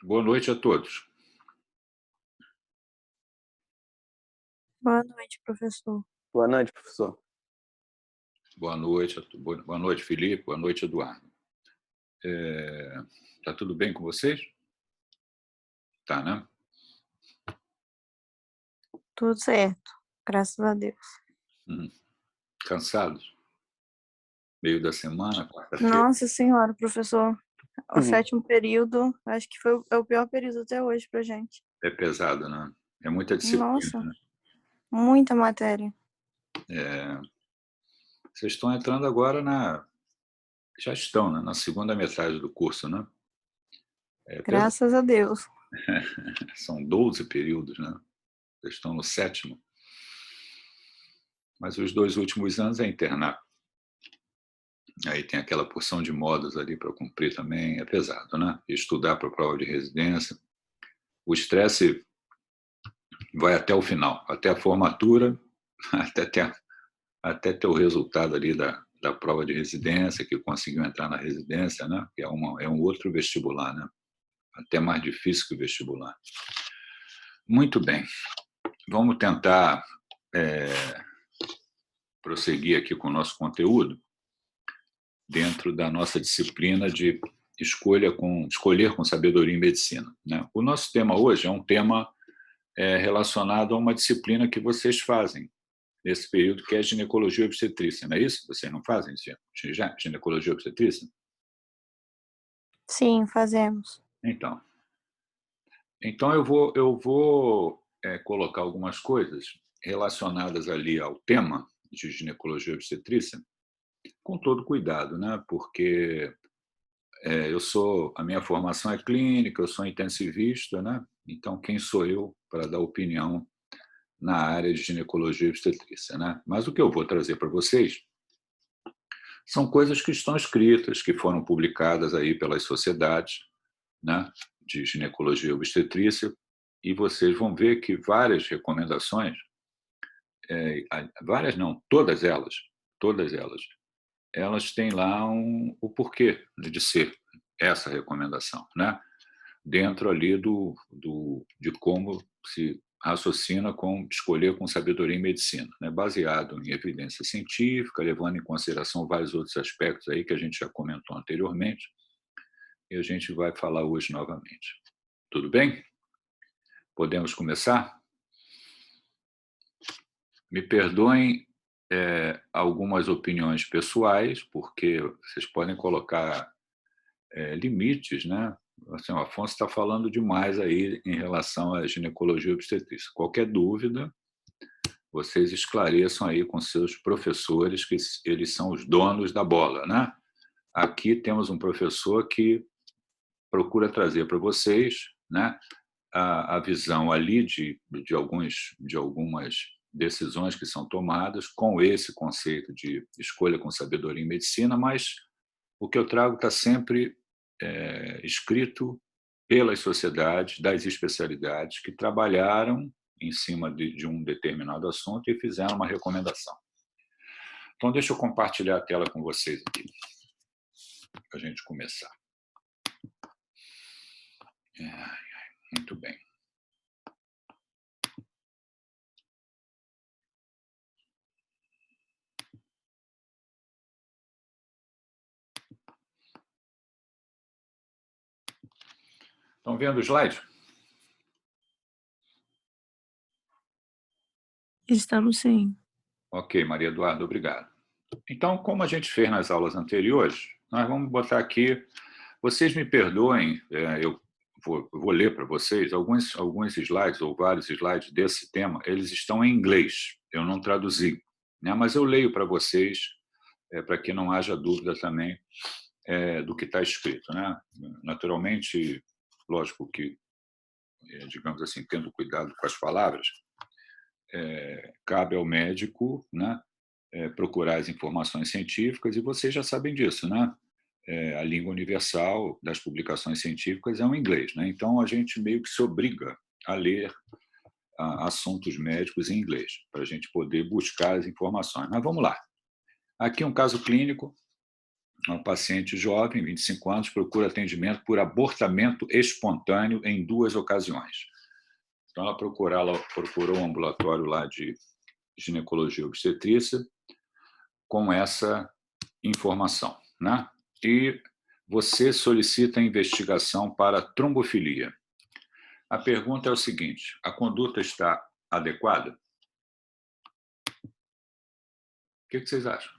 Boa noite a todos. Boa noite, professor. Boa noite, professor. Boa noite, Felipe. Boa noite, Eduardo. Tá tudo bem com vocês? Tá, né? Tudo certo, graças a Deus. Cansados? Meio da semana, quarta-feira? Nossa senhora, professor. O sétimo período, acho que é o pior período até hoje pra gente. É pesado, né? É muita disciplina, Nossa, né? muita matéria. Vocês estão entrando agora Já estão, né? Na segunda metade do curso, né? Pesado. Graças a Deus. São 12 períodos, né? Vocês estão no sétimo. Mas os 2 últimos anos é internato. Aí tem aquela porção de módulos ali para cumprir também, é pesado, né? Estudar para a prova de residência. O estresse vai até o final, até a formatura, até ter o resultado ali da prova de residência, que conseguiu entrar na residência, né? Que é um outro vestibular, né? Até mais difícil que o vestibular. Muito bem. Vamos tentar prosseguir aqui com o nosso conteúdo dentro da nossa disciplina de escolher com sabedoria em medicina, né? O nosso tema hoje é um tema relacionado a uma disciplina que vocês fazem nesse período, que é ginecologia e obstetrícia, não é isso? Vocês não fazem ginecologia e obstetrícia? Sim, fazemos. Então eu vou colocar algumas coisas relacionadas ali ao tema de ginecologia e obstetrícia, com todo cuidado, né? Porque a minha formação é clínica, eu sou intensivista, né? Então quem sou eu para dar opinião na área de ginecologia e obstetrícia, né? Mas o que eu vou trazer para vocês são coisas que estão escritas, que foram publicadas aí pelas sociedades, né, de ginecologia e obstetrícia, e vocês vão ver que várias recomendações, várias não, todas elas têm lá o porquê de ser essa recomendação, né? Dentro ali de como se raciocina com escolher com sabedoria em medicina, né? Baseado em evidência científica, levando em consideração vários outros aspectos aí que a gente já comentou anteriormente, e a gente vai falar hoje novamente. Tudo bem? Podemos começar? Me perdoem algumas opiniões pessoais, porque vocês podem colocar limites, né? Assim, o Afonso está falando demais aí em relação à ginecologia e obstetrícia. Qualquer dúvida, vocês esclareçam aí com seus professores, que eles são os donos da bola, né? Aqui temos um professor que procura trazer para vocês, né, a visão ali de algumas decisões que são tomadas com esse conceito de escolha com sabedoria em medicina, mas o que eu trago está sempre escrito pelas sociedades das especialidades que trabalharam em cima de um determinado assunto e fizeram uma recomendação. Então, deixa eu compartilhar a tela com vocês aqui, para a gente começar. Muito bem. Estão vendo o slide? Estamos sim. Ok, Maria Eduarda, obrigado. Então, como a gente fez nas aulas anteriores, nós vamos botar aqui. Vocês me perdoem, eu vou ler para vocês alguns slides, ou vários slides desse tema, eles estão em inglês, eu não traduzi, né? Mas eu leio para vocês, para que não haja dúvida também do que está escrito, né? Naturalmente, lógico que, digamos assim, tendo cuidado com as palavras, cabe ao médico, né, procurar as informações científicas, e vocês já sabem disso, né? A língua universal das publicações científicas é o inglês, né? Então a gente meio que se obriga a ler assuntos médicos em inglês, para a gente poder buscar as informações. Mas vamos lá. Aqui um caso clínico Uma paciente jovem, 25 anos, procura atendimento por abortamento espontâneo em 2 ocasiões. Então, ela procurou um ambulatório lá de ginecologia e obstetrícia com essa informação, né? E você solicita investigação para trombofilia. A pergunta é o seguinte: a conduta está adequada? O que vocês acham?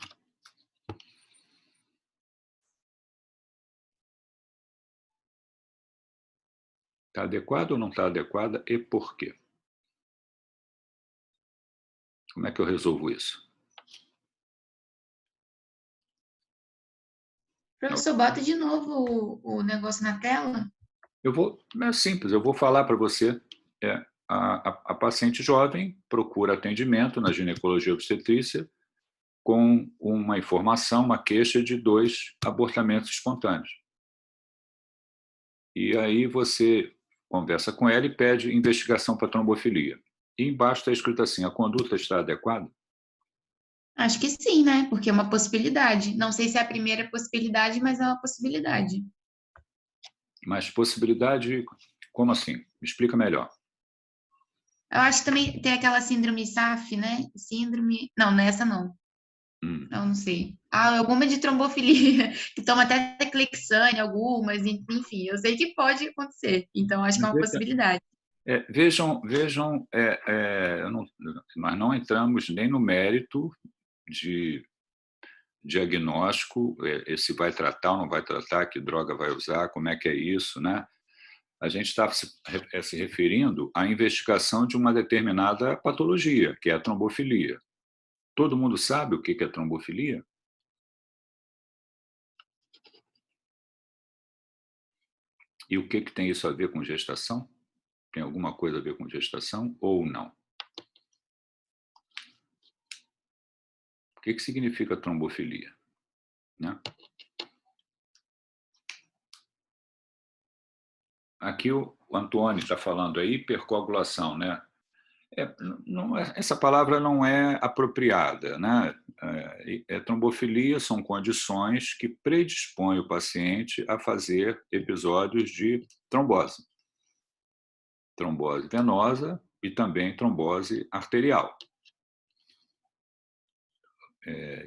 Está adequada ou não está adequada e por quê? Como é que eu resolvo isso? Professor, bota de novo o negócio na tela. É simples, eu vou falar para você. A paciente jovem procura atendimento na ginecologia obstetrícia com uma informação, uma queixa de 2 abortamentos espontâneos. E aí você conversa com ela e pede investigação para trombofilia. E embaixo está escrito assim: a conduta está adequada? Acho que sim, né? Porque é uma possibilidade. Não sei se é a primeira possibilidade, mas é uma possibilidade. Mas possibilidade, como assim? Me explica melhor. Eu acho que também tem aquela síndrome SAF, né? Síndrome. Não, nessa não. Não sei. Alguma de trombofilia, que toma até Clexane, algumas, enfim, eu sei que pode acontecer. Então, acho que é uma possibilidade. Vejam, nós não entramos nem no mérito de diagnóstico, se vai tratar ou não vai tratar, que droga vai usar, como é que é isso, né? A gente está se referindo à investigação de uma determinada patologia, que é a trombofilia. Todo mundo sabe o que é trombofilia? E o que tem isso a ver com gestação? Tem alguma coisa a ver com gestação ou não? O que significa trombofilia? Né? Aqui o Antônio está falando aí hipercoagulação, né? Essa palavra não é apropriada, né? Trombofilia são condições que predispõem o paciente a fazer episódios de trombose. Trombose venosa e também trombose arterial.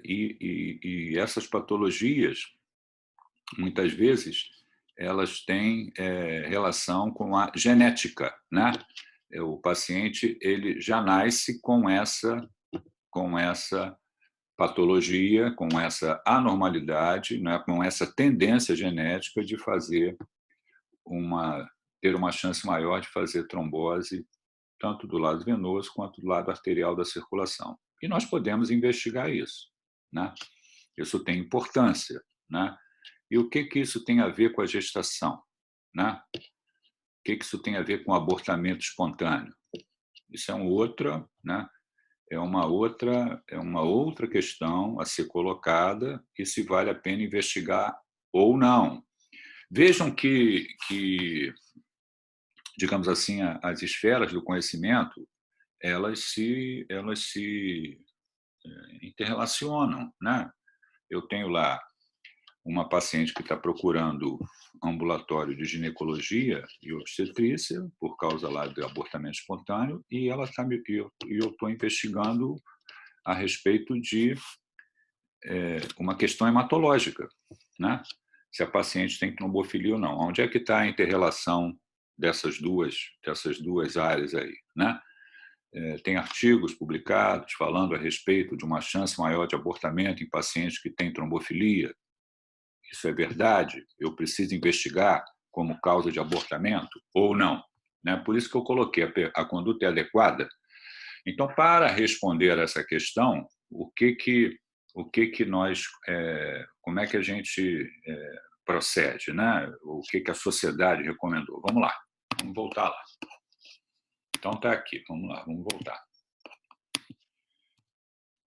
E essas patologias, muitas vezes, elas têm relação com a genética, né? O paciente ele já nasce com essa patologia, com essa anormalidade, né? Com essa tendência genética de ter uma chance maior de fazer trombose tanto do lado venoso quanto do lado arterial da circulação. E nós podemos investigar isso, né? Isso tem importância, né? E o que isso tem a ver com a gestação, né? O que isso tem a ver com o abortamento espontâneo? Isso é né? É uma outra questão a ser colocada e se vale a pena investigar ou não. Vejam que digamos assim, as esferas do conhecimento elas se interrelacionam, né? Eu tenho lá uma paciente que está procurando ambulatório de ginecologia e obstetrícia por causa lá do abortamento espontâneo e eu estou investigando a respeito de uma questão hematológica, né? Se a paciente tem trombofilia ou não. Onde é que está a inter-relação dessas duas áreas aí, né? Tem artigos publicados falando a respeito de uma chance maior de abortamento em pacientes que têm trombofilia. Isso é verdade? Eu preciso investigar como causa de abortamento ou não? Né? Por isso que eu coloquei a conduta é adequada. Então, para responder a essa questão, como é que a gente procede, né? O que a sociedade recomendou? Vamos lá, vamos voltar lá. Então está aqui, vamos lá, vamos voltar.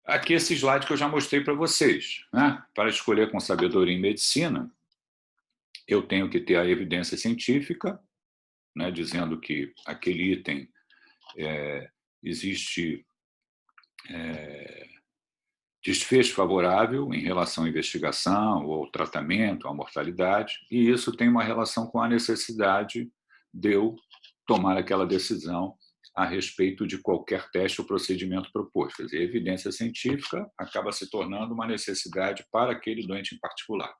Aqui esse slide que eu já mostrei para vocês, né? Para escolher com sabedoria em medicina, eu tenho que ter a evidência científica, né, dizendo que aquele item existe desfecho favorável em relação à investigação ou ao tratamento, à mortalidade, e isso tem uma relação com a necessidade de eu tomar aquela decisão a respeito de qualquer teste ou procedimento proposto. Quer dizer, a evidência científica acaba se tornando uma necessidade para aquele doente em particular,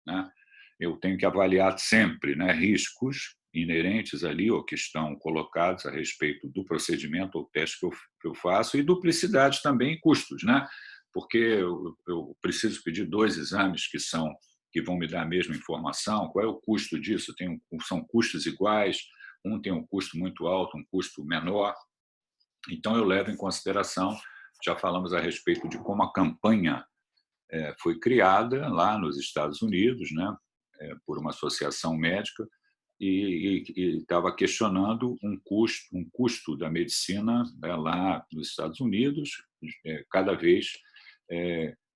né? Eu tenho que avaliar sempre, né, riscos inerentes ali ou que estão colocados a respeito do procedimento ou teste que eu faço e duplicidade também e custos, né? Porque eu preciso pedir 2 exames que vão me dar a mesma informação. Qual é o custo disso? São custos iguais? Um tem um custo muito alto, um custo menor. Então, eu levo em consideração, já falamos a respeito de como a campanha foi criada lá nos Estados Unidos, né, por uma associação médica, e estava questionando um custo da medicina, né, lá nos Estados Unidos, cada vez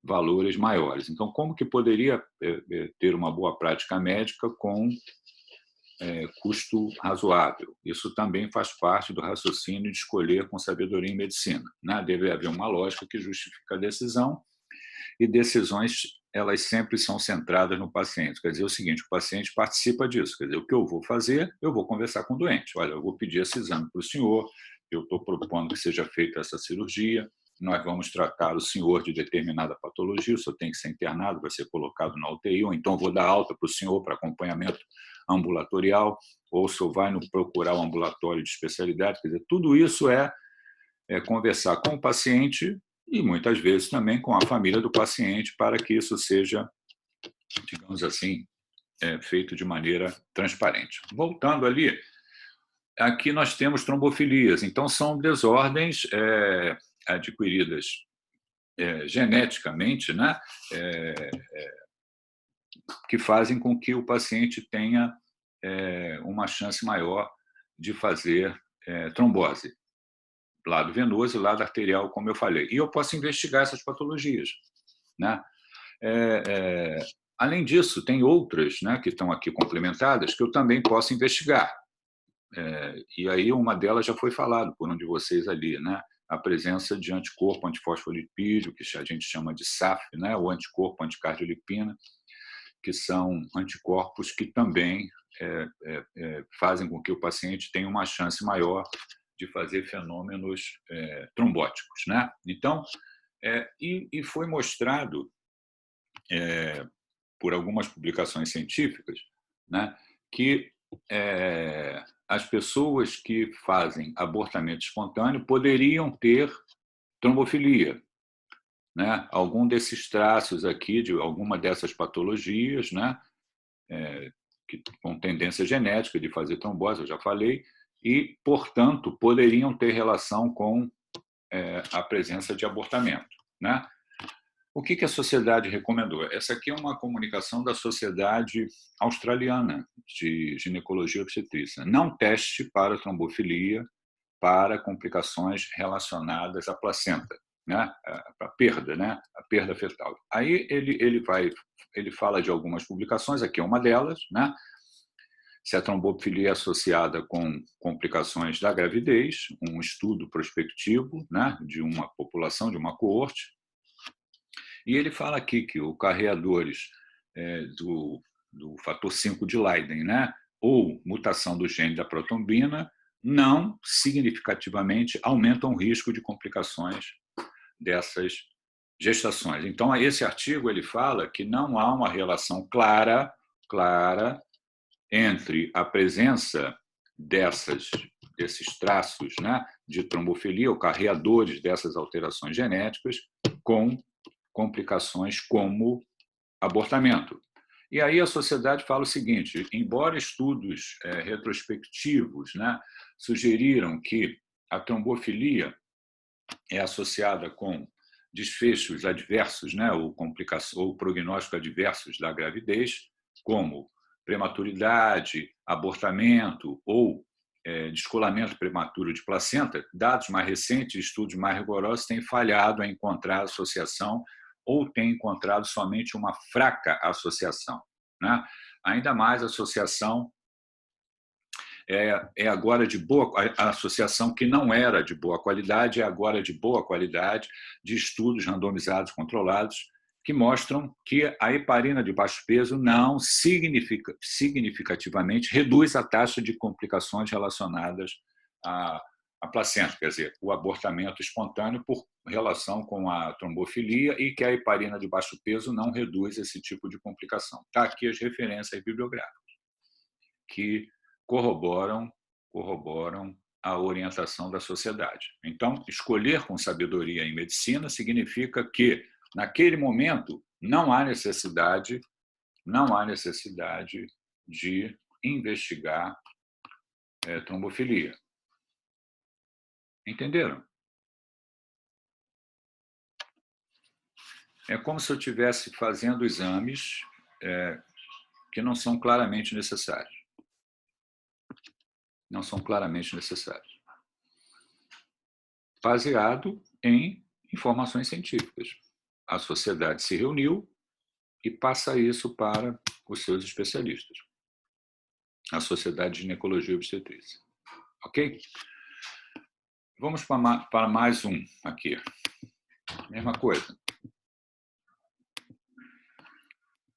valores maiores. Então, como que poderia ter uma boa prática médica com custo razoável? Isso também faz parte do raciocínio de escolher com sabedoria em medicina, né? Deve haver uma lógica que justifica a decisão, e decisões, elas sempre são centradas no paciente. Quer dizer o seguinte, o paciente participa disso. Quer dizer, o que eu vou fazer, eu vou conversar com o doente. Olha, eu vou pedir esse exame para o senhor, eu estou propondo que seja feita essa cirurgia, nós vamos tratar o senhor de determinada patologia, o senhor tem que ser internado, vai ser colocado na UTI, ou então vou dar alta para o senhor para acompanhamento ambulatorial, ou o senhor vai procurar o ambulatório de especialidade. Quer dizer, tudo isso é conversar com o paciente e, muitas vezes, também com a família do paciente, para que isso seja, digamos assim, feito de maneira transparente. Voltando ali, aqui nós temos trombofilias. Então, são desordens adquiridas geneticamente, né, que fazem com que o paciente tenha uma chance maior de fazer trombose, lado venoso e lado arterial, como eu falei. E eu posso investigar essas patologias, né? Além disso, tem outras, né, que estão aqui complementadas que eu também posso investigar. E aí uma delas já foi falado por um de vocês ali, né? A presença de anticorpo antifosfolipídio, que a gente chama de SAF, né? O anticorpo anticardiolipina, que são anticorpos que também fazem com que o paciente tenha uma chance maior de fazer fenômenos trombóticos, né? Então, e foi mostrado por algumas publicações científicas, né, que as pessoas que fazem abortamento espontâneo poderiam ter trombofilia, né? Algum desses traços aqui de alguma dessas patologias, né, com tendência genética de fazer trombose, eu já falei, e, portanto, poderiam ter relação com a presença de abortamento, né? O que a sociedade recomendou? Essa aqui é uma comunicação da Sociedade Australiana de Ginecologia e Obstetrícia. Não teste para trombofilia para complicações relacionadas à placenta, né? A perda, né? A perda fetal. Aí ele fala de algumas publicações, aqui é uma delas, né? Se a trombofilia é associada com complicações da gravidez, um estudo prospectivo, né, de uma população, de uma coorte. E ele fala aqui que os carreadores do fator 5 de Leiden, né, ou mutação do gene da protombina, não significativamente aumentam o risco de complicações dessas gestações. Então, esse artigo ele fala que não há uma relação clara entre a presença desses traços, né, de trombofilia, ou carreadores dessas alterações genéticas, com complicações como abortamento. E aí a sociedade fala o seguinte: embora estudos retrospectivos, né, sugeriram que a trombofilia é associada com desfechos adversos, né, ou prognóstico adversos da gravidez, como prematuridade, abortamento ou descolamento prematuro de placenta, dados mais recentes, estudos mais rigorosos têm falhado em encontrar associação ou têm encontrado somente uma fraca associação, né? Ainda mais associação é agora de boa, a associação que não era de boa qualidade é agora de boa qualidade, de estudos randomizados controlados, que mostram que a heparina de baixo peso não significativamente reduz a taxa de complicações relacionadas à placenta, quer dizer, o abortamento espontâneo por relação com a trombofilia, e que a heparina de baixo peso não reduz esse tipo de complicação. Está aqui as referências bibliográficas que corroboram a orientação da sociedade. Então, escolher com sabedoria em medicina significa que, naquele momento, não há necessidade de investigar trombofilia. Entenderam? É como se eu estivesse fazendo exames que não são claramente necessários. Não são claramente necessários. Baseado em informações científicas. A sociedade se reuniu e passa isso para os seus especialistas. A Sociedade de Ginecologia e Obstetrícia. Ok? Vamos para mais um aqui. Mesma coisa.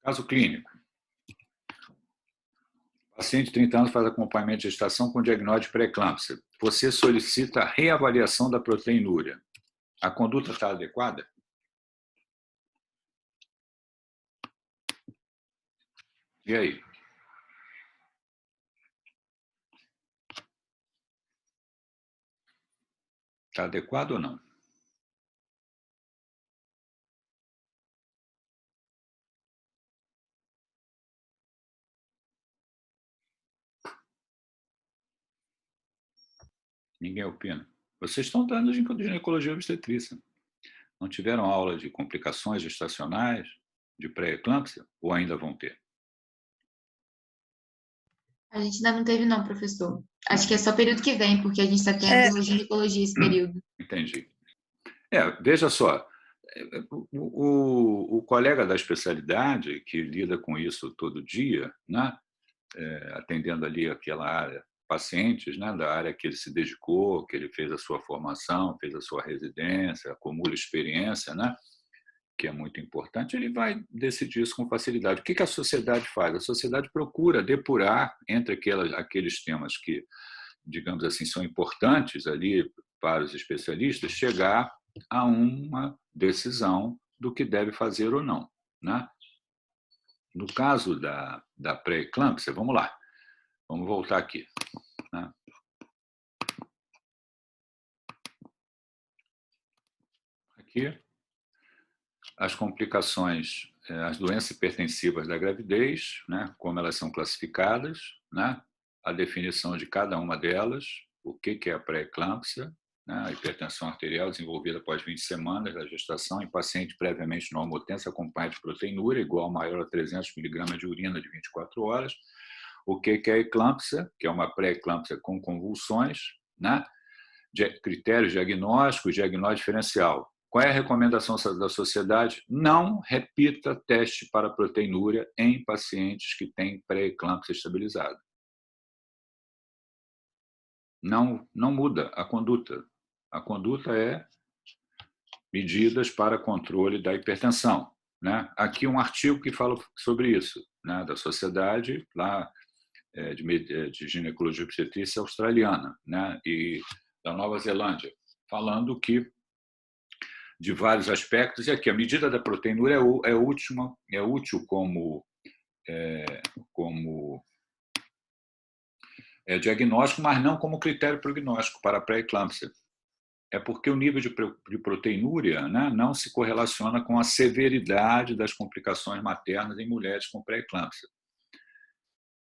Caso clínico. Paciente de 30 anos faz acompanhamento de gestação com diagnóstico de pré-eclâmpsia. Você solicita a reavaliação da proteinúria. A conduta está adequada? E aí? Está adequado ou não? Ninguém opina. Vocês estão dando de ginecologia e obstetrícia. Não tiveram aula de complicações gestacionais, de pré-eclâmpsia, ou ainda vão ter? A gente ainda não teve, não, professor. Acho que é só período que vem, porque a gente está tendo ginecologia esse período. Entendi. Veja só, o colega da especialidade, que lida com isso todo dia, né, atendendo ali aquela área, pacientes, né, da área que ele se dedicou, que ele fez a sua formação, fez a sua residência, acumula experiência, né, que é muito importante, ele vai decidir isso com facilidade. O que a sociedade faz? A sociedade procura depurar entre aqueles temas que, digamos assim, são importantes ali para os especialistas, chegar a uma decisão do que deve fazer ou não, né? No caso da pré-eclâmpsia, vamos lá, vamos voltar aqui, né? Aqui, as complicações, as doenças hipertensivas da gravidez, né? Como elas são classificadas, né? A definição de cada uma delas, o que é a pré-eclâmpsia, né? A hipertensão arterial desenvolvida após 20 semanas da gestação em paciente previamente normotenso acompanhado de proteinúria igual ou maior a 300 mg de urina de 24 horas. O que é a eclâmpsia, que é uma pré-eclâmpsia com convulsões, né? Critérios diagnósticos, diagnóstico diferencial. Qual é a recomendação da sociedade? Não repita teste para proteinúria em pacientes que têm pré-eclâmpsia estabilizada. Não muda a conduta. A conduta é medidas para controle da hipertensão, né? Aqui um artigo que fala sobre isso, né? Da sociedade lá de ginecologia e obstetrícia australiana, né? E da Nova Zelândia, falando que de vários aspectos, e aqui a medida da proteinúria é útil como diagnóstico, mas não como critério prognóstico para a pré-eclâmpsia. É porque o nível de proteinúria, né, não se correlaciona com a severidade das complicações maternas em mulheres com pré-eclâmpsia.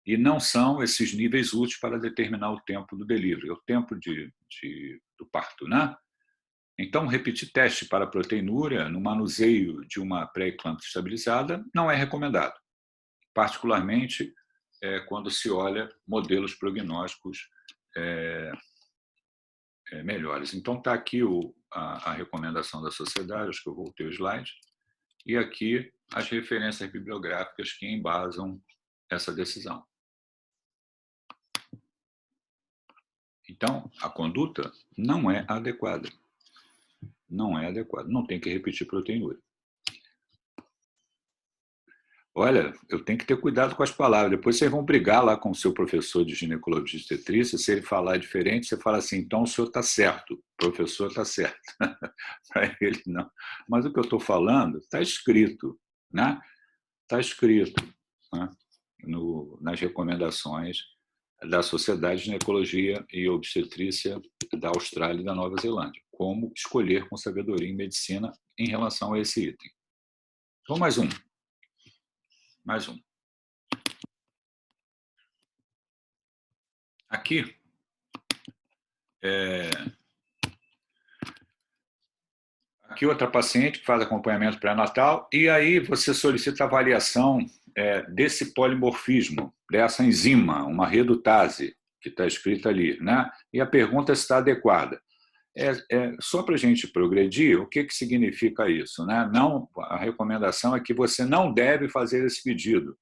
E não são esses níveis úteis para determinar o tempo do delivery, o tempo do parto, né? Então, repetir teste para proteinúria no manuseio de uma pré-eclâmpsia estabilizada não é recomendado, particularmente quando se olha modelos prognósticos melhores. Então, está aqui a recomendação da sociedade, acho que eu voltei o slide, e aqui as referências bibliográficas que embasam essa decisão. Então, a conduta não é adequada. Não é adequada. Não tem que repetir proteinúria. Olha, eu tenho que ter cuidado com as palavras. Depois vocês vão brigar lá com o seu professor de ginecologia e obstetrícia. Se ele falar diferente, você fala assim, então o senhor está certo, o professor está certo. Para ele, não. Mas o que eu estou falando está escrito, né? Está escrito, né? Nas recomendações da Sociedade de Ginecologia e Obstetrícia da Austrália e da Nova Zelândia. Como escolher com sabedoria em medicina em relação a esse item. Então, mais um. Mais um. Aqui, aqui outra paciente que faz acompanhamento pré-natal, e aí você solicita a avaliação desse polimorfismo, dessa enzima, uma redutase, que está escrita ali, né? E a pergunta está adequada. Só para a gente progredir, o que significa isso, né? Não, a recomendação é que você não deve fazer esse pedido,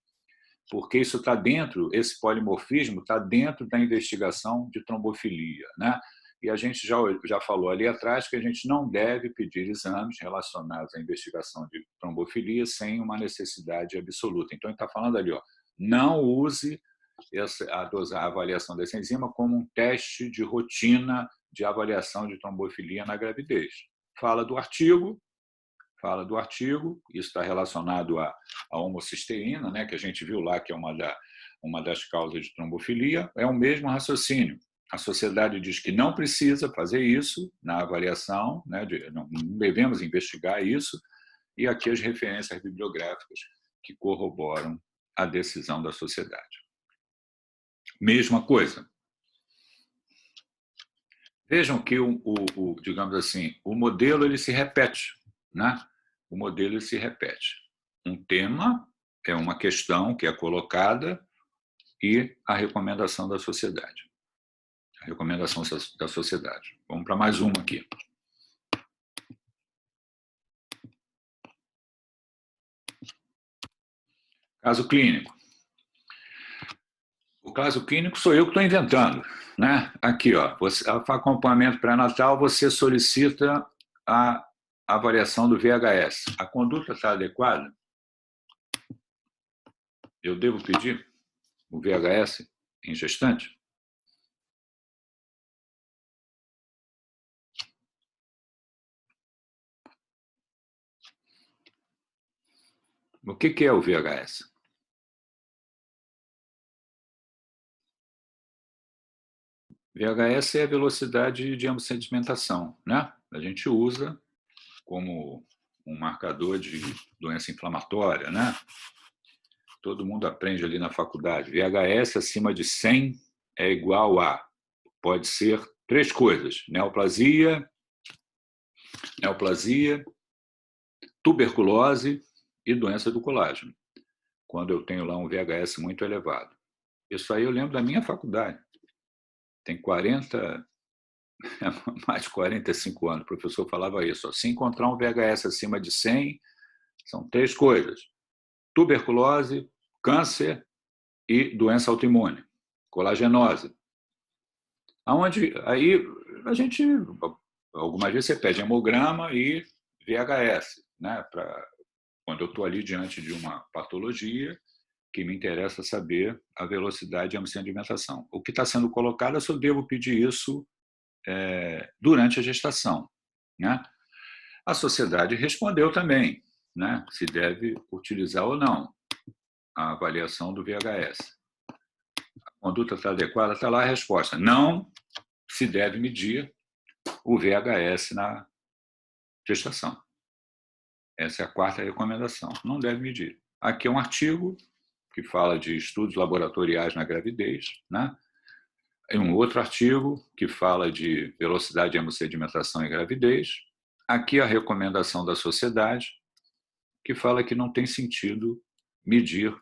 porque isso está dentro, esse polimorfismo está dentro da investigação de trombofilia, né? E a gente já falou ali atrás que a gente não deve pedir exames relacionados à investigação de trombofilia sem uma necessidade absoluta. Então, ele está falando ali, ó, não use a avaliação dessa enzima como um teste de rotina de avaliação de trombofilia na gravidez. Fala do artigo, isso está relacionado à homocisteína, né, que a gente viu lá que é uma das causas de trombofilia, é o mesmo raciocínio. A sociedade diz que não precisa fazer isso na avaliação, né, não devemos investigar isso, e aqui as referências bibliográficas que corroboram a decisão da sociedade. Mesma coisa. Vejam que, digamos assim, o modelo ele se repete, né? O modelo se repete. Um tema é uma questão que é colocada e a recomendação da sociedade. A recomendação da sociedade. Vamos para mais uma aqui. Caso clínico. O caso clínico sou eu que estou inventando, né? Aqui, ó, acompanhamento pré-natal, você solicita a avaliação do VHS. A conduta está adequada? Eu devo pedir o VHS em gestante? O que é o VHS? VHS é a velocidade de hemossedimentação, né? A gente usa como um marcador de doença inflamatória, né? Todo mundo aprende ali na faculdade. VHS acima de 100 é igual a, pode ser 3 coisas: neoplasia, tuberculose e doença do colágeno. Quando eu tenho lá um VHS muito elevado. Isso aí eu lembro da minha faculdade. Tem mais de 45 anos, o professor falava isso. Se encontrar um VHS acima de 100, são 3 coisas: tuberculose, câncer e doença autoimune, colagenose. Aí a gente, algumas vezes você pede hemograma e VHS, né? Quando eu estou ali diante de uma patologia que me interessa saber a velocidade de hemossedimentação. O que está sendo colocado, eu só devo pedir isso durante a gestação, né? A sociedade respondeu também, né, se deve utilizar ou não a avaliação do VHS. A conduta está adequada? Está lá a resposta. Não se deve medir o VHS na gestação. Essa é a 4ª recomendação. Não deve medir. Aqui é um artigo que fala de estudos laboratoriais na gravidez, né? Em um outro artigo que fala de velocidade de hemossedimentação em gravidez. Aqui a recomendação da sociedade, que fala que não tem sentido medir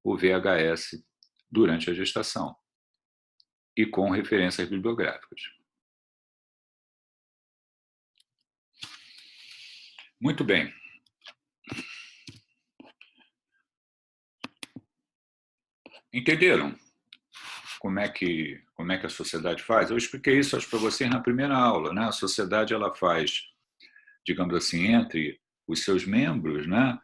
o VHS durante a gestação e com referências bibliográficas. Muito bem. Entenderam como é que a sociedade faz? Eu expliquei isso, acho, para vocês na primeira aula, né? A sociedade ela faz, digamos assim, entre os seus membros, né?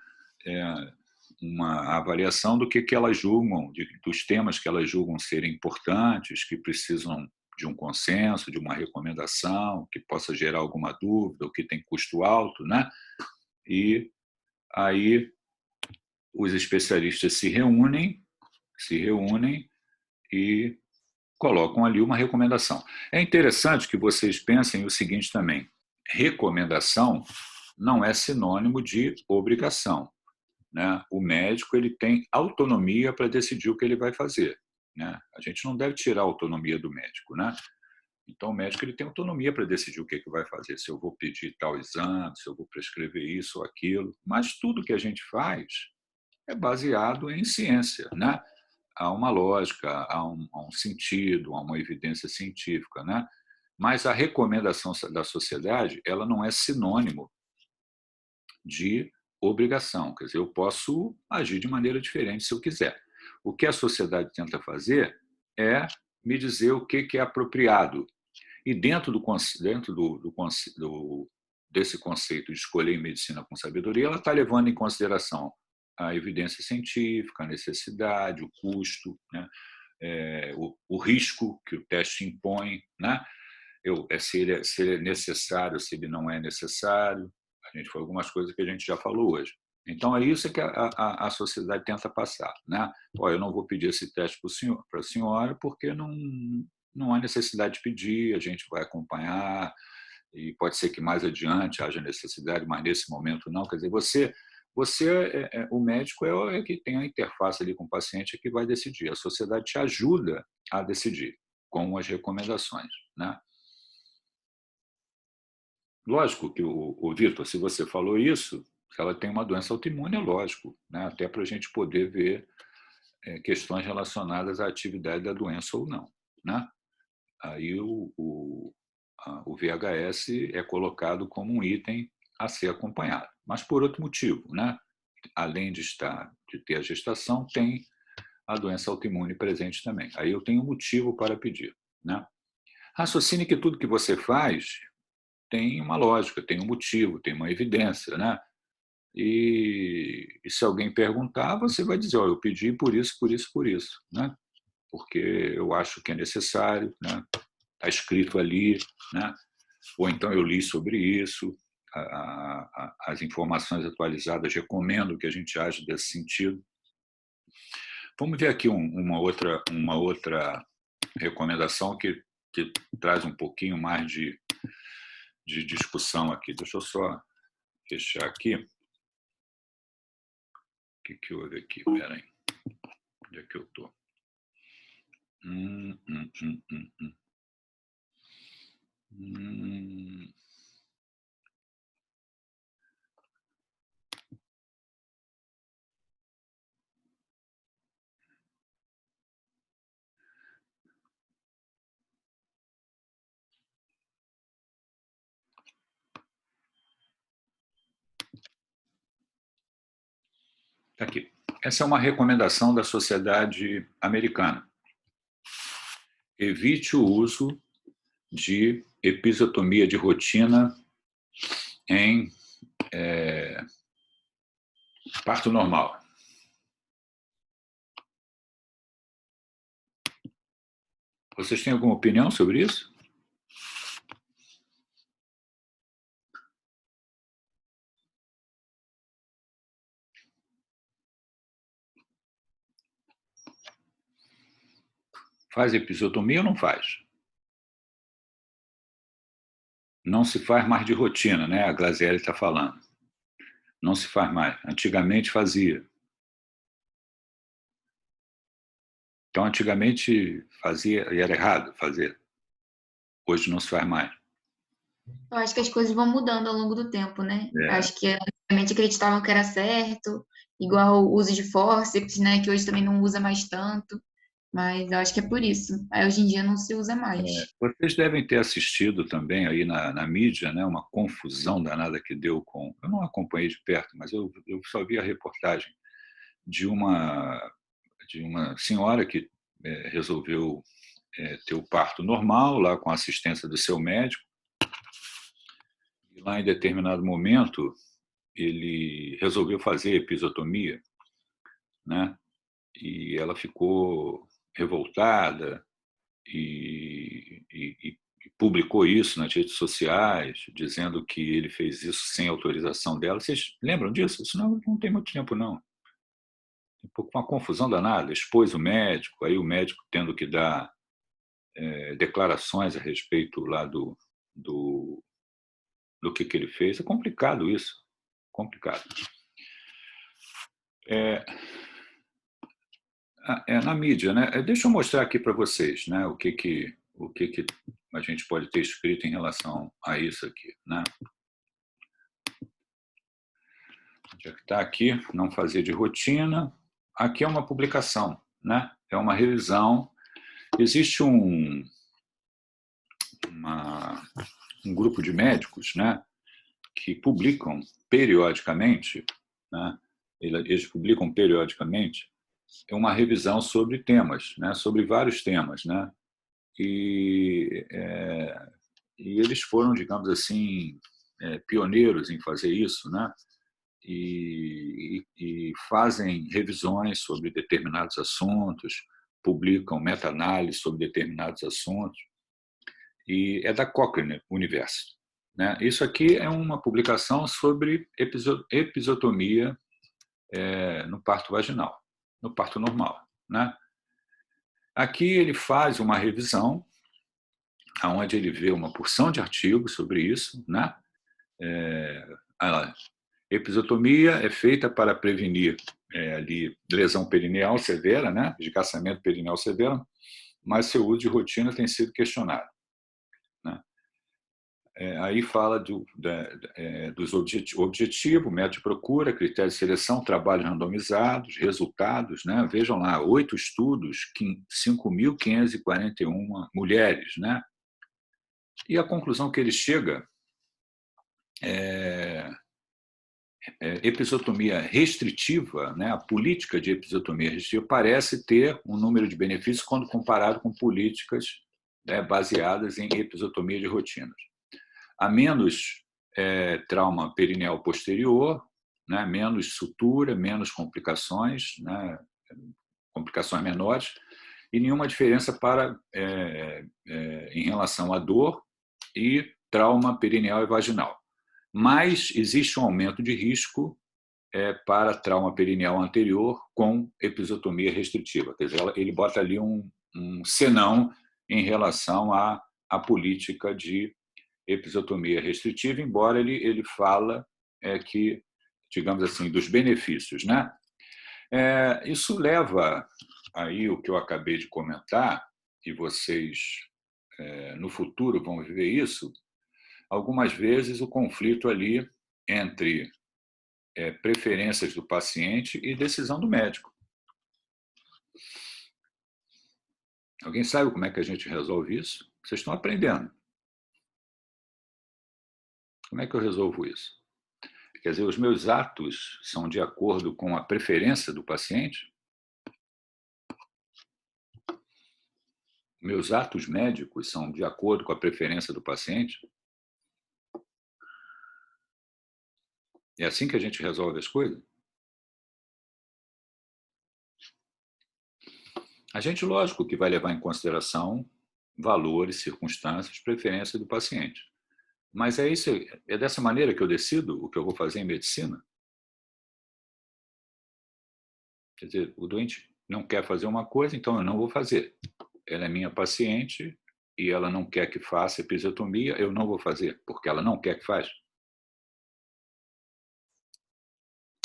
Uma avaliação do que elas julgam, dos temas que elas julgam serem importantes, que precisam de um consenso, de uma recomendação, que possa gerar alguma dúvida, ou que tem custo alto, né? E aí os especialistas se reúnem e colocam ali uma recomendação. É interessante que vocês pensem o seguinte também: recomendação não é sinônimo de obrigação, né? O médico ele tem autonomia para decidir o que ele vai fazer, né? A gente não deve tirar a autonomia do médico, né? Então, o médico ele tem autonomia para decidir o que vai fazer, se eu vou pedir tal exame, se eu vou prescrever isso ou aquilo, mas tudo que a gente faz é baseado em ciência, né? Há uma lógica, há um sentido, há uma evidência científica, né? Mas a recomendação da sociedade ela não é sinônimo de obrigação. Quer dizer, eu posso agir de maneira diferente se eu quiser. O que a sociedade tenta fazer é me dizer o que é apropriado. E dentro desse conceito de escolher medicina com sabedoria, ela está levando em consideração a evidência científica, a necessidade, o custo, né? O risco que o teste impõe, né? Se ele é necessário, se ele não é necessário. A gente foi algumas coisas que a gente já falou hoje. Então, é isso que a sociedade tenta passar, né? Eu não vou pedir esse teste para a senhora porque não há necessidade de pedir, a gente vai acompanhar, e pode ser que mais adiante haja necessidade, mas nesse momento não. Quer dizer, o médico é que tem a interface ali com o paciente, é que vai decidir. A sociedade te ajuda a decidir com as recomendações, né? Lógico que, o Vitor, se você falou isso, se ela tem uma doença autoimune, é lógico, né? Até para a gente poder ver questões relacionadas à atividade da doença ou não, né? Aí o VHS é colocado como um item a ser acompanhado. Mas por outro motivo, né? Além de ter a gestação, tem a doença autoimune presente também. Aí eu tenho um motivo para pedir, né? Raciocine que tudo que você faz tem uma lógica, tem um motivo, tem uma evidência, né? E se alguém perguntar, você vai dizer: eu pedi por isso, por isso, por isso, né? Porque eu acho que é necessário, né? Está escrito ali, né? Ou então eu li sobre isso, as informações atualizadas recomendo que a gente age desse sentido. Vamos ver aqui uma outra recomendação que traz um pouquinho mais de discussão aqui. Deixa eu só fechar aqui. O que houve aqui? Espera aí. Onde é que eu estou? Aqui. Essa é uma recomendação da Sociedade Americana. Evite o uso de episiotomia de rotina em parto normal. Vocês têm alguma opinião sobre isso? Faz episiotomia ou não faz? Não se faz mais de rotina, né? A Glazielli está falando. Não se faz mais. Antigamente fazia. Então, antigamente fazia e era errado fazer. Hoje não se faz mais. Eu acho que as coisas vão mudando ao longo do tempo, né? Acho que antigamente acreditavam que era certo, igual o uso de fórceps, né? Que hoje também não usa mais tanto. Mas eu acho que é por isso. Aí hoje em dia não se usa mais. Vocês devem ter assistido também aí na mídia, né, uma confusão danada que deu com... Eu não acompanhei de perto, mas eu só vi a reportagem de uma senhora que resolveu ter o parto normal, lá com a assistência do seu médico. E lá, em determinado momento, ele resolveu fazer episiotomia, né? E ela ficou revoltada e publicou isso nas redes sociais, dizendo que ele fez isso sem autorização dela. Vocês lembram disso? Isso não tem muito tempo, não. Um pouco uma confusão danada. Expôs o médico, aí o médico tendo que dar declarações a respeito lá do que ele fez. É complicado isso, complicado. Na mídia, né? Deixa eu mostrar aqui para vocês, né, o que a gente pode ter escrito em relação a isso aqui, né? Onde é que está aqui? Não fazer de rotina. Aqui é uma publicação, né? É uma revisão. Existe um grupo de médicos, né, que publicam periodicamente, né? Eles publicam periodicamente uma revisão sobre temas, né? Sobre vários temas, né? E eles foram, digamos assim, pioneiros em fazer isso, né? E fazem revisões sobre determinados assuntos, publicam meta-análise sobre determinados assuntos, e é da Cochrane University, né? Isso aqui é uma publicação sobre episiotomia no parto vaginal, no parto normal, né? Aqui ele faz uma revisão, onde ele vê uma porção de artigos sobre isso, né? Episiotomia é feita para prevenir ali lesão perineal severa, né? Esgarçamento perineal severo, mas seu uso de rotina tem sido questionado, né? Aí fala dos objetivos, método de procura, critérios de seleção, trabalhos randomizados, resultados, né? Vejam lá, 8 estudos, 5.541 mulheres, né? E a conclusão que ele chega episiotomia restritiva, né? A política de episiotomia restritiva parece ter um número de benefícios quando comparado com políticas baseadas em episiotomia de rotinas. Há menos trauma perineal posterior, né? Menos sutura, menos complicações, né? Complicações menores, e nenhuma diferença em relação à dor e trauma perineal e vaginal. Mas existe um aumento de risco para trauma perineal anterior com episiotomia restritiva. Quer dizer, ele bota ali um senão em relação à política de episiotomia restritiva, embora ele fala que, digamos assim, dos benefícios, né? Isso leva aí o que eu acabei de comentar, e vocês no futuro vão viver isso, algumas vezes o conflito ali entre preferências do paciente e decisão do médico. Alguém sabe como é que a gente resolve isso? Vocês estão aprendendo. Como é que eu resolvo isso? Quer dizer, os meus atos são de acordo com a preferência do paciente? Meus atos médicos são de acordo com a preferência do paciente? É assim que a gente resolve as coisas? A gente, lógico, que vai levar em consideração valores, circunstâncias, preferência do paciente. Mas é dessa maneira que eu decido o que eu vou fazer em medicina? Quer dizer, o doente não quer fazer uma coisa, então eu não vou fazer. Ela é minha paciente e ela não quer que faça episiotomia, eu não vou fazer, porque ela não quer que faça.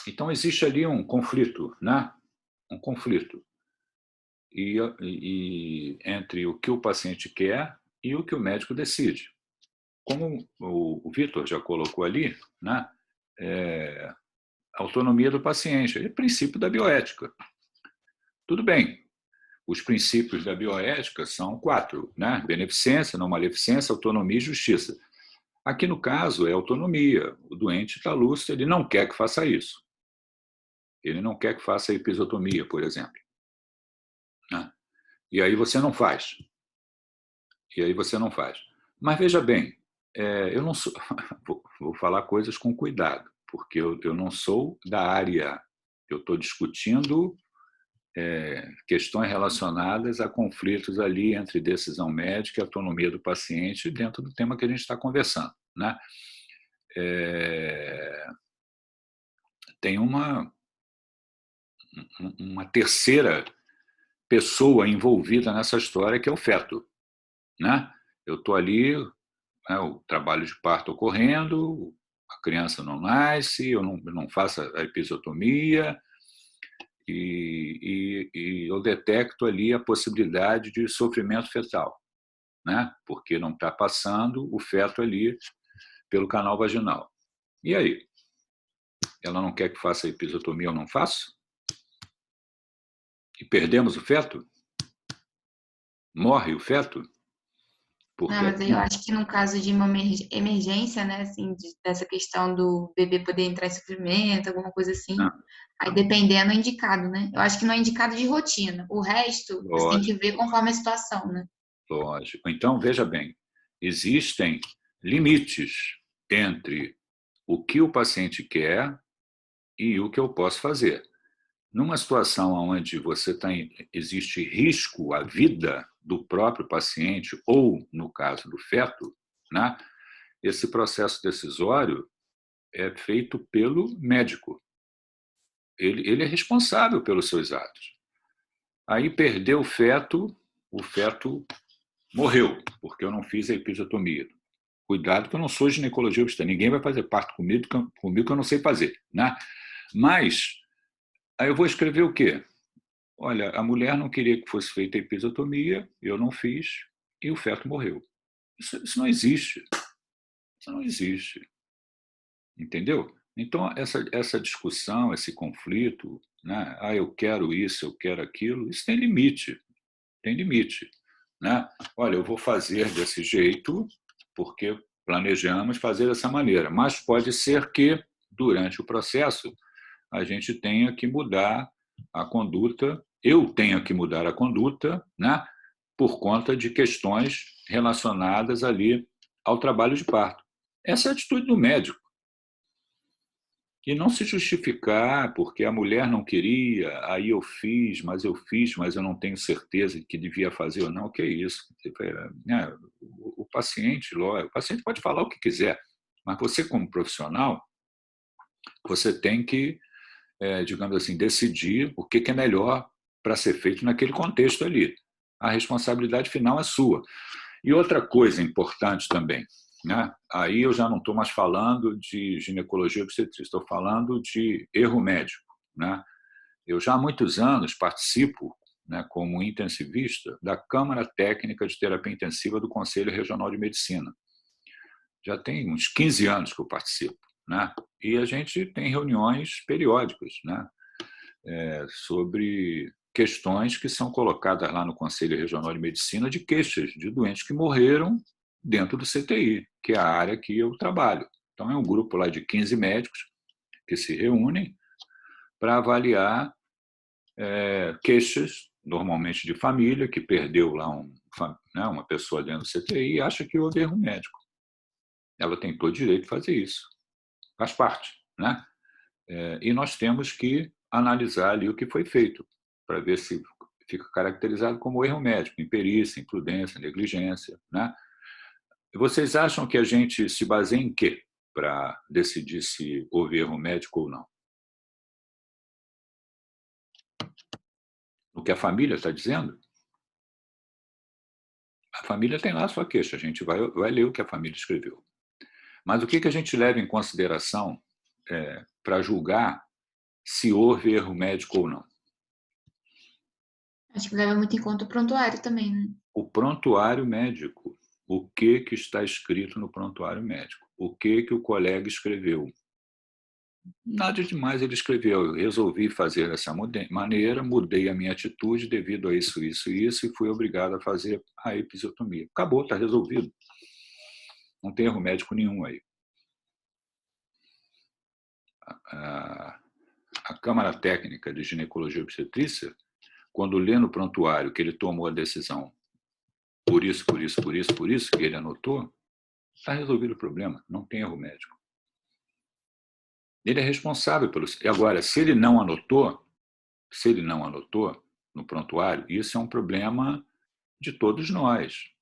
Então existe ali um conflito, né? Um conflito e entre o que o paciente quer e o que o médico decide. Como o Vitor já colocou ali, né? Autonomia do paciente, é o princípio da bioética. Tudo bem, os princípios da bioética são 4, né? Beneficência, não maleficência, autonomia e justiça. Aqui no caso é autonomia. O doente está lúcido, ele não quer que faça isso. Ele não quer que faça episiotomia, por exemplo. E aí você não faz. Mas veja bem, eu não sou, vou falar coisas com cuidado, porque eu não sou da área, eu estou discutindo questões relacionadas a conflitos ali entre decisão médica e autonomia do paciente dentro do tema que a gente está conversando, né? Tem uma terceira pessoa envolvida nessa história, que é o feto, né? Eu estou ali, o trabalho de parto ocorrendo, a criança não nasce, eu não faço a episiotomia, e eu detecto ali a possibilidade de sofrimento fetal, né? Porque não está passando o feto ali pelo canal vaginal. E aí? Ela não quer que faça a episiotomia, eu não faço? E perdemos o feto? Morre o feto? Porque Mas aí eu acho que no caso de uma emergência, né, assim, dessa questão do bebê poder entrar em sofrimento, alguma coisa assim, aí dependendo é indicado, né? Eu acho que não é indicado de rotina. O resto, você tem que ver conforme a situação, né? Lógico. Então, veja bem, existem limites entre o que o paciente quer e o que eu posso fazer. Numa situação onde existe risco à vida do próprio paciente ou, no caso do feto, né, esse processo decisório é feito pelo médico. Ele é responsável pelos seus atos. Aí perdeu o feto morreu, porque eu não fiz a episiotomia. Cuidado que eu não sou ginecologista, ninguém vai fazer parto comigo que eu não sei fazer, né? Mas aí eu vou escrever o quê? Olha, a mulher não queria que fosse feita a episiotomia, eu não fiz, e o feto morreu. Isso não existe. Isso não existe. Entendeu? Então, essa discussão, esse conflito, né? Eu quero isso, eu quero aquilo, isso tem limite. Tem limite. Né? Olha, eu vou fazer desse jeito, porque planejamos fazer dessa maneira, mas pode ser que, durante o processo, a gente tenha que mudar a conduta, eu tenha que mudar a conduta, né, por conta de questões relacionadas ali ao trabalho de parto. Essa é a atitude do médico. E não se justificar porque a mulher não queria, aí eu fiz, mas eu não tenho certeza de que devia fazer ou não. O que é isso? O paciente pode falar o que quiser, mas você, como profissional, você tem que, digamos assim, decidir o que é melhor para ser feito naquele contexto ali. A responsabilidade final é sua. E outra coisa importante também, né? Aí eu já não estou mais falando de ginecologia obstetrícia, estou falando de erro médico. Né? Eu já há muitos anos participo, né, como intensivista da Câmara Técnica de Terapia Intensiva do Conselho Regional de Medicina. Já tem uns 15 anos que eu participo. Né? E a gente tem reuniões periódicas, né, sobre questões que são colocadas lá no Conselho Regional de Medicina de queixas de doentes que morreram dentro do CTI, que é a área que eu trabalho. Então, é um grupo lá de 15 médicos que se reúnem para avaliar queixas, normalmente de família, que perdeu lá uma pessoa dentro do CTI e acha que houve erro médico. Ela tem todo o direito de fazer isso. Faz parte. Né? E nós temos que analisar ali o que foi feito, para ver se fica caracterizado como erro médico, imperícia, imprudência, negligência. Né? Vocês acham que a gente se baseia em quê para decidir se houve erro médico ou não? No que a família está dizendo? A família tem lá a sua queixa, a gente vai ler o que a família escreveu. Mas o que a gente leva em consideração para julgar se houve erro médico ou não? Acho que leva muito em conta o prontuário também, né? O prontuário médico. O que está escrito no prontuário médico? O que o colega escreveu? Nada demais ele escreveu. Eu resolvi fazer dessa maneira, mudei a minha atitude devido a isso, isso e isso, e fui obrigado a fazer a episiotomia. Acabou, está resolvido. Não tem erro médico nenhum aí. A Câmara Técnica de Ginecologia e Obstetrícia quando lê no prontuário que ele tomou a decisão por isso, que ele anotou, está resolvido o problema, não tem erro médico. Ele é responsável pelo... E agora, se ele não anotou no prontuário, isso é um problema de todos nós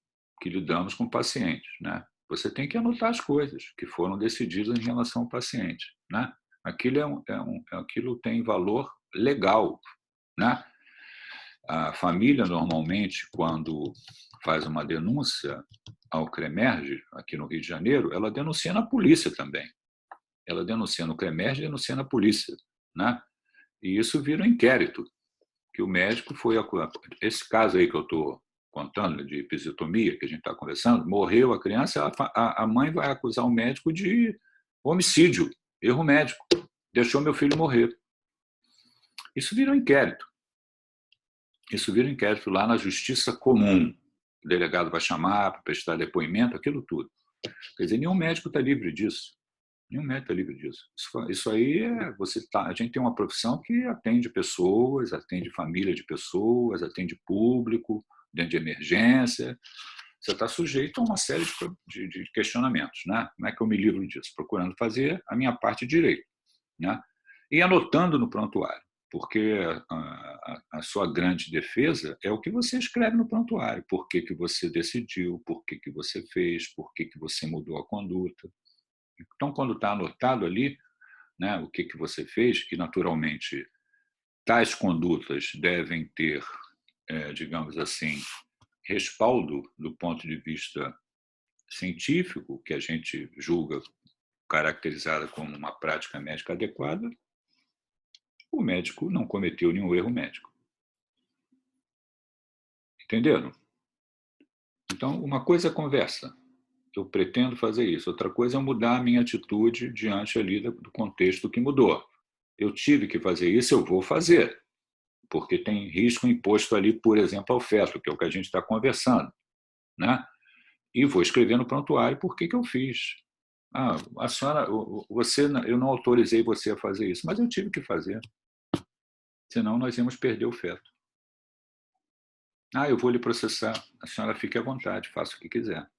que lidamos com pacientes, né? Você tem que anotar as coisas que foram decididas em relação ao paciente, né? Aquilo tem valor legal, né? A família, normalmente, quando faz uma denúncia ao CREMERGE, aqui no Rio de Janeiro, ela denuncia na polícia também. Ela denuncia no CREMERGE e denuncia na polícia, né? E isso vira um inquérito, que o médico foi... Esse caso aí que eu estou contando, de episiotomia, que a gente está conversando, morreu a criança, a mãe vai acusar o médico de homicídio, erro médico, deixou meu filho morrer. Isso vira um inquérito. Isso vira um inquérito lá na Justiça Comum. O delegado vai chamar para prestar depoimento, aquilo tudo. Quer dizer, nenhum médico está livre disso. Nenhum médico está livre disso. Isso aí a gente tem uma profissão que atende pessoas, atende família de pessoas, atende público, dentro de emergência. Você está sujeito a uma série de questionamentos, né? Como é que eu me livro disso? Procurando fazer a minha parte de direito, né? E anotando no prontuário, porque a sua grande defesa é o que você escreve no prontuário. Por que você decidiu, por que você fez, por que você mudou a conduta. Então, quando está anotado ali, né, o que você fez, que naturalmente tais condutas devem ter, digamos assim, respaldo do ponto de vista científico, que a gente julga caracterizada como uma prática médica adequada, o médico não cometeu nenhum erro médico. Entenderam? Então, uma coisa é conversa. Eu pretendo fazer isso. Outra coisa é mudar a minha atitude diante ali do contexto que mudou. Eu tive que fazer isso, eu vou fazer. Porque tem risco imposto ali, por exemplo, ao feto, que é o que a gente está conversando, né? E vou escrever no prontuário por que eu fiz. A senhora, eu não autorizei você a fazer isso, mas eu tive que fazer. Senão nós íamos perder o feto. Eu vou lhe processar. A senhora fique à vontade, faça o que quiser.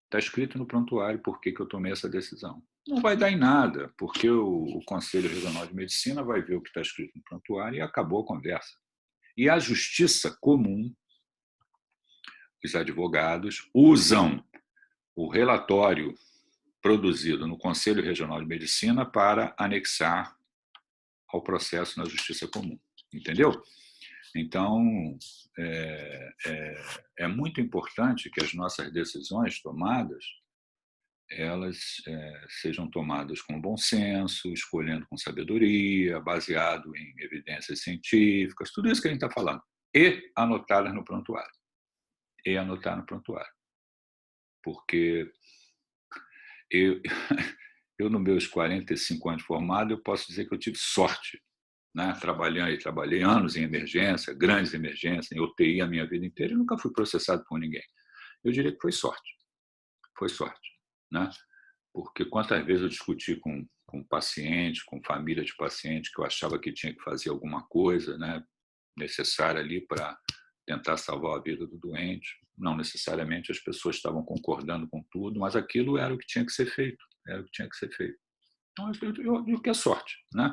Está escrito no prontuário por que eu tomei essa decisão. Não vai dar em nada, porque o Conselho Regional de Medicina vai ver o que está escrito no prontuário e acabou a conversa. E a Justiça Comum, os advogados, usam o relatório produzido no Conselho Regional de Medicina para anexar ao processo na Justiça Comum. Entendeu? Então, é muito importante que as nossas decisões tomadas elas sejam tomadas com bom senso, escolhendo com sabedoria, baseado em evidências científicas, tudo isso que a gente está falando, e anotadas no prontuário. E anotar no prontuário. Porque eu nos meus 45 anos de formado, eu posso dizer que eu tive sorte, né? Trabalhei anos em emergência, grandes emergências, em UTI a minha vida inteira, e nunca fui processado por ninguém. Eu diria que foi sorte. Foi sorte, né? Porque quantas vezes eu discuti com paciente, com família de paciente, que eu achava que tinha que fazer alguma coisa, né, necessária ali para tentar salvar a vida do doente. Não necessariamente as pessoas estavam concordando com tudo, mas aquilo era o que tinha que ser feito. Era o que tinha que ser feito. Então, eu digo que é sorte, né?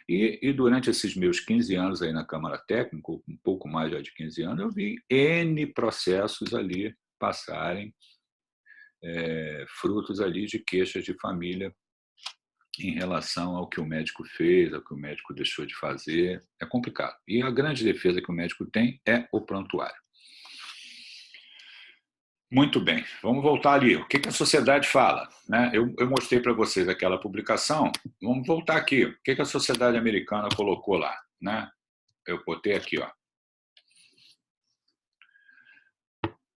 E durante esses meus 15 anos aí na Câmara Técnica, um pouco mais já de 15 anos, eu vi N processos ali passarem, frutos ali de queixas de família em relação ao que o médico fez, ao que o médico deixou de fazer. É complicado. E a grande defesa que o médico tem é o prontuário. Muito bem, vamos voltar ali. O que a sociedade fala, né? Eu mostrei para vocês aquela publicação, vamos voltar aqui. O que a sociedade americana colocou lá, né? Eu botei aqui, ó.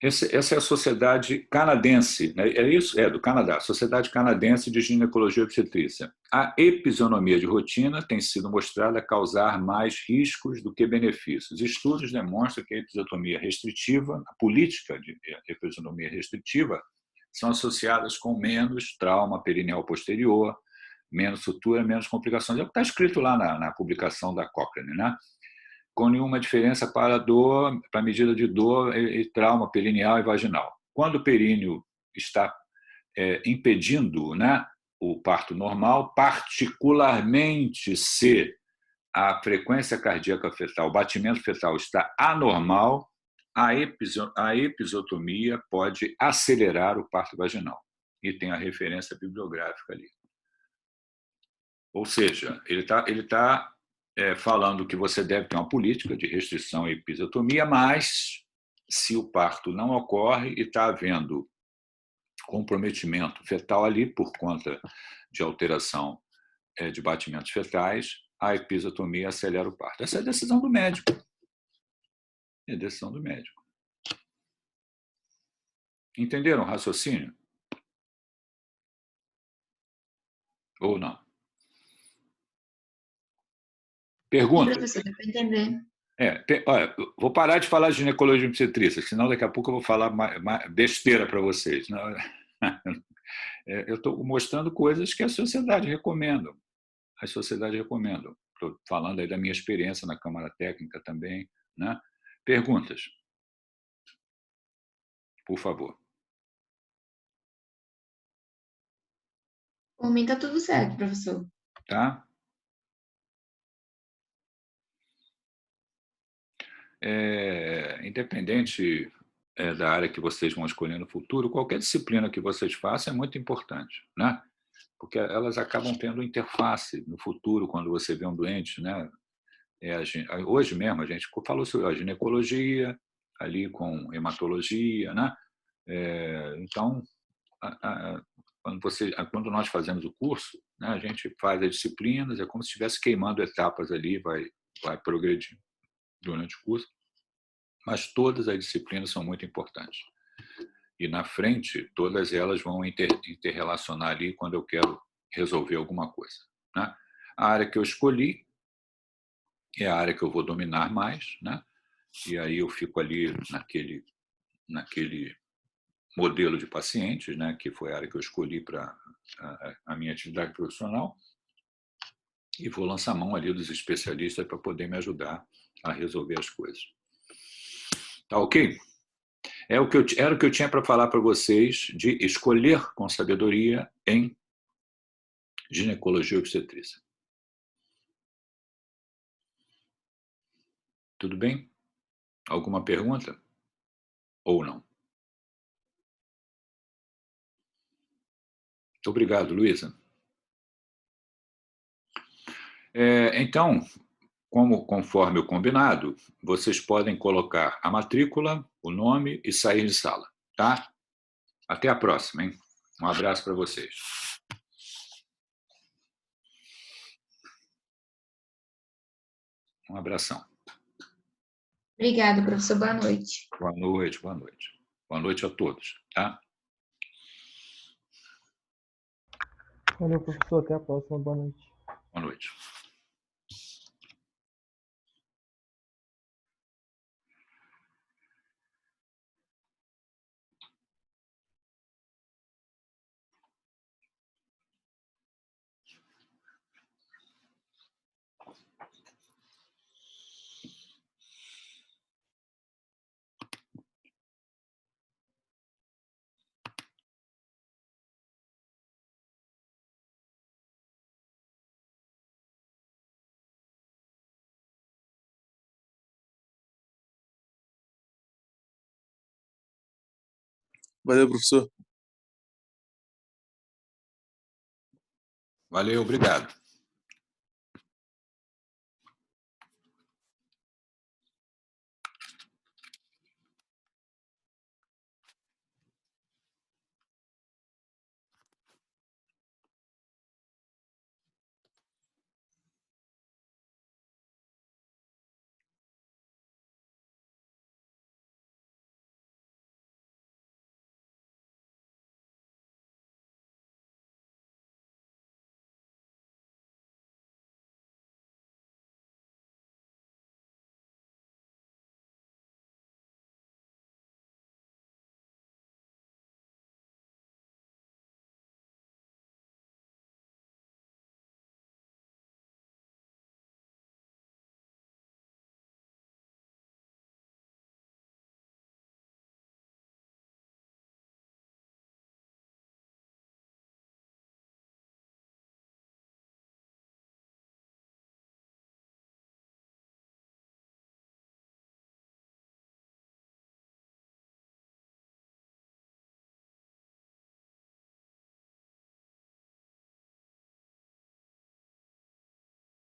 Essa é a Sociedade Canadense, né? É isso? É, do Canadá, Sociedade Canadense de Ginecologia e Obstetrícia. A episiotomia de rotina tem sido mostrada causar mais riscos do que benefícios. Estudos demonstram que a episiotomia restritiva, a política de episiotomia restritiva, são associadas com menos trauma perineal posterior, menos sutura, menos complicações. É o que está escrito lá na publicação da Cochrane, né? com nenhuma diferença para dor, para a medida de dor e trauma perineal e vaginal. Quando o períneo está impedindo, né, o parto normal, particularmente se a frequência cardíaca fetal, o batimento fetal está anormal, a episiotomia pode acelerar o parto vaginal. E tem a referência bibliográfica ali. Ou seja, ele tá falando que você deve ter uma política de restrição à episiotomia, mas se o parto não ocorre e está havendo comprometimento fetal ali por conta de alteração de batimentos fetais, a episiotomia acelera o parto. Essa é a decisão do médico. É a decisão do médico. Entenderam o raciocínio? Ou não? Pergunta. Sim, professor, dá para entender. Olha, vou parar de falar de ginecologia e obstetrícia, senão daqui a pouco eu vou falar besteira para vocês. Eu estou mostrando coisas que a sociedade recomenda. As sociedades recomendam. Estou falando aí da minha experiência na Câmara Técnica também. Né? Perguntas? Por favor. Por mim está tudo certo, professor. Tá? Independente da área que vocês vão escolher no futuro, qualquer disciplina que vocês façam é muito importante, né? Porque elas acabam tendo interface no futuro, quando você vê um doente, né? Hoje mesmo a gente falou sobre a ginecologia, ali com hematologia, né? Então, quando nós fazemos o curso, né, a gente faz as disciplinas, é como se estivesse queimando etapas ali, vai progredir durante o curso, mas todas as disciplinas são muito importantes. E na frente, todas elas vão interrelacionar ali quando eu quero resolver alguma coisa. Né? A área que eu escolhi é a área que eu vou dominar mais, né? E aí eu fico ali naquele modelo de pacientes, né? Que foi a área que eu escolhi para a minha atividade profissional, e vou lançar mão ali dos especialistas para poder me ajudar a resolver as coisas. Tá ok? Era o que eu tinha para falar para vocês de escolher com sabedoria em ginecologia e obstetrícia. Tudo bem? Alguma pergunta? Ou não? Muito obrigado, Luísa. Então, conforme o combinado, vocês podem colocar a matrícula, o nome e sair de sala, tá? Até a próxima, hein? Um abraço para vocês. Um abração. Obrigada, professor. Boa noite. Boa noite, boa noite. Boa noite a todos, tá? Valeu, professor. Até a próxima. Boa noite. Boa noite. Valeu, professor. Valeu, obrigado.